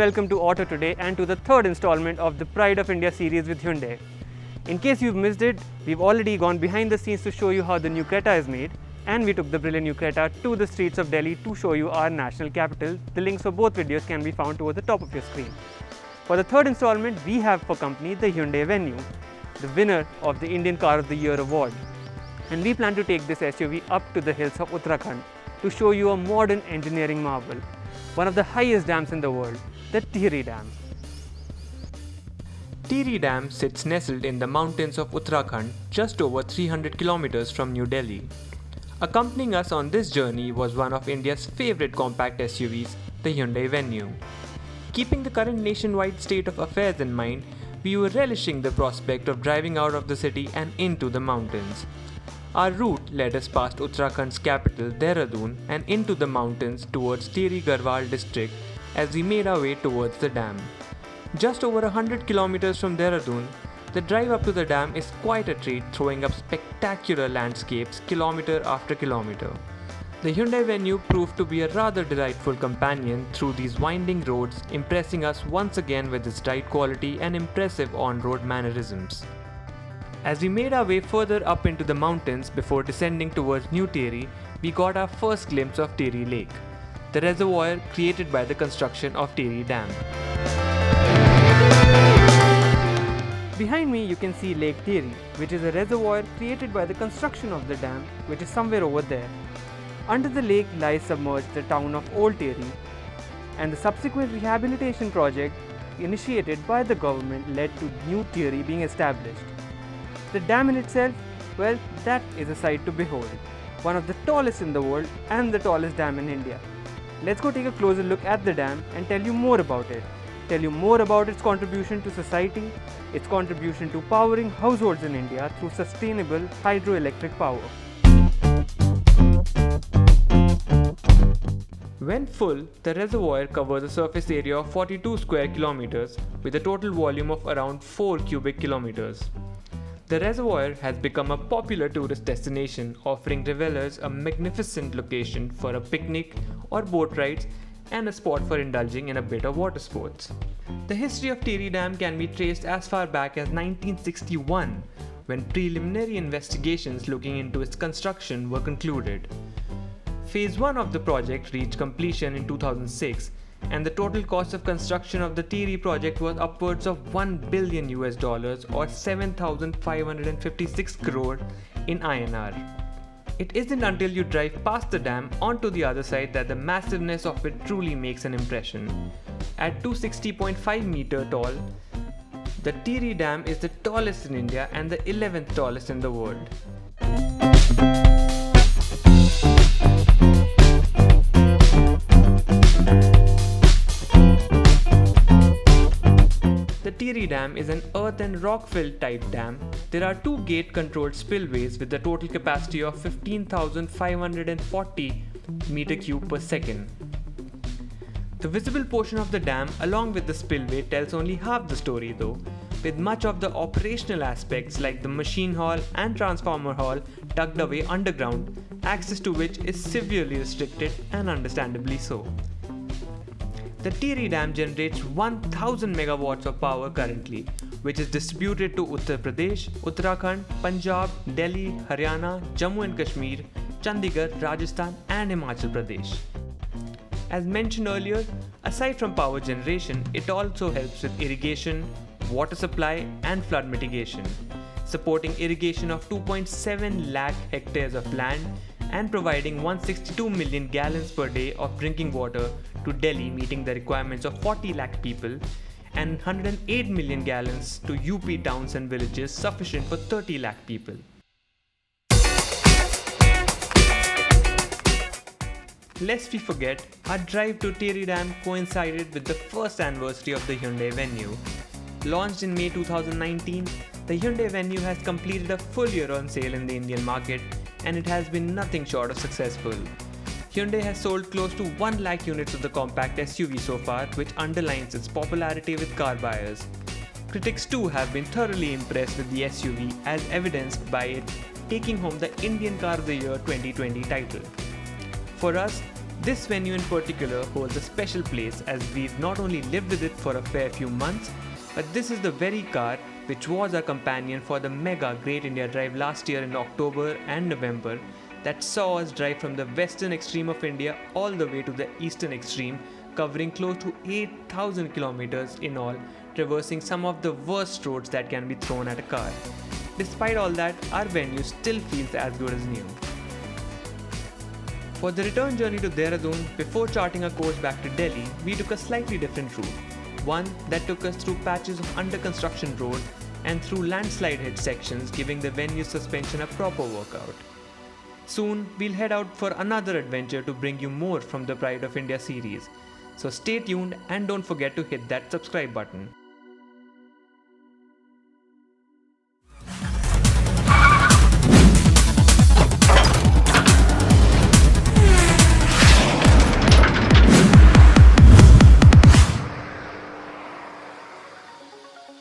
welcome to AutoToday and to the third installment of the Pride of India series with Hyundai. In case you've missed it, we've already gone behind the scenes to show you how the new Creta is made, and we took the brilliant new Creta to the streets of Delhi to show you our national capital. The links for both videos can be found towards the top of your screen. For the third installment, we have for company the Hyundai Venue, the winner of the Indian Car of the Year award. And we plan to take this SUV up to the hills of Uttarakhand to show you a modern engineering marvel, one of the highest dams in the world, the Tehri Dam. Tehri Dam sits nestled in the mountains of Uttarakhand, just over 300 kilometers from New Delhi. Accompanying us on this journey was one of India's favorite compact SUVs, the Hyundai Venue. Keeping the current nationwide state of affairs in mind, we were relishing the prospect of driving out of the city and into the mountains. Our route led us past Uttarakhand's capital, Dehradun, and into the mountains towards Tehri Garhwal district as we made our way towards the dam. Just over 100 kilometers from Dehradun, the drive up to the dam is quite a treat, throwing up spectacular landscapes kilometer after kilometer. The Hyundai Venue proved to be a rather delightful companion through these winding roads, impressing us once again with its ride quality and impressive on-road mannerisms. As we made our way further up into the mountains before descending towards New Tehri, we got our first glimpse of Tehri Lake, the reservoir created by the construction of Tehri Dam. Behind me you can see Lake Tehri, which is a reservoir created by the construction of the dam, which is somewhere over there. Under the lake lies submerged the town of Old Tehri, and the subsequent rehabilitation project initiated by the government led to New Tehri being established. The dam in itself, well, that is a sight to behold. One of the tallest in the world and the tallest dam in India. Let's go take a closer look at the dam and tell you more about it. Tell you more about its contribution to society, its contribution to powering households in India through sustainable hydroelectric power. When full, the reservoir covers a surface area of 42 square kilometers with a total volume of around 4 cubic kilometers. The reservoir has become a popular tourist destination, offering revelers a magnificent location for a picnic or boat rides and a spot for indulging in a bit of water sports. The history of Tehri Dam can be traced as far back as 1961, when preliminary investigations looking into its construction were concluded. Phase 1 of the project reached completion in 2006, and the total cost of construction of the Tehri project was upwards of $1 billion or 7,556 crore in INR. It isn't until you drive past the dam onto the other side that the massiveness of it truly makes an impression. At 260.5 meter tall, the Tehri Dam is the tallest in India and the 11th tallest in the world. The Tehri Dam is an earth and rock-filled type dam. There are two gate-controlled spillways with a total capacity of 15,540 meter cube per second. The visible portion of the dam along with the spillway tells only half the story though, with much of the operational aspects like the machine hall and transformer hall tucked away underground, access to which is severely restricted and understandably so. The Tehri Dam generates 1000 megawatts of power currently, which is distributed to Uttar Pradesh, Uttarakhand, Punjab, Delhi, Haryana, Jammu and Kashmir, Chandigarh, Rajasthan and Himachal Pradesh. As mentioned earlier, aside from power generation, it also helps with irrigation, water supply and flood mitigation, supporting irrigation of 2.7 lakh hectares of land and providing 162 million gallons per day of drinking water to Delhi, meeting the requirements of 40 lakh people, and 108 million gallons to UP towns and villages, sufficient for 30 lakh people. Lest we forget, our drive to Tehri Dam coincided with the first anniversary of the Hyundai Venue. Launched in May 2019, the Hyundai Venue has completed a full year on sale in the Indian market, and it has been nothing short of successful. Hyundai has sold close to 1 lakh units of the compact SUV so far, which underlines its popularity with car buyers. Critics too have been thoroughly impressed with the SUV, as evidenced by it taking home the Indian Car of the Year 2020 title. For us, This venue in particular holds a special place as we've not only lived with it for a fair few months, but this is the very car which was our companion for the mega Great India Drive last year in October and November that saw us drive from the western extreme of India all the way to the eastern extreme, covering close to 8,000 kilometers in all, traversing some of the worst roads that can be thrown at a car. Despite all that, our venue still feels as good as new. For the return journey to Dehradun, before charting a course back to Delhi, we took a slightly different route. One that took us through patches of under construction road and through landslide hit sections, giving the venue's suspension a proper workout. Soon, we'll head out for another adventure to bring you more from the Pride of India series. So stay tuned and don't forget to hit that subscribe button.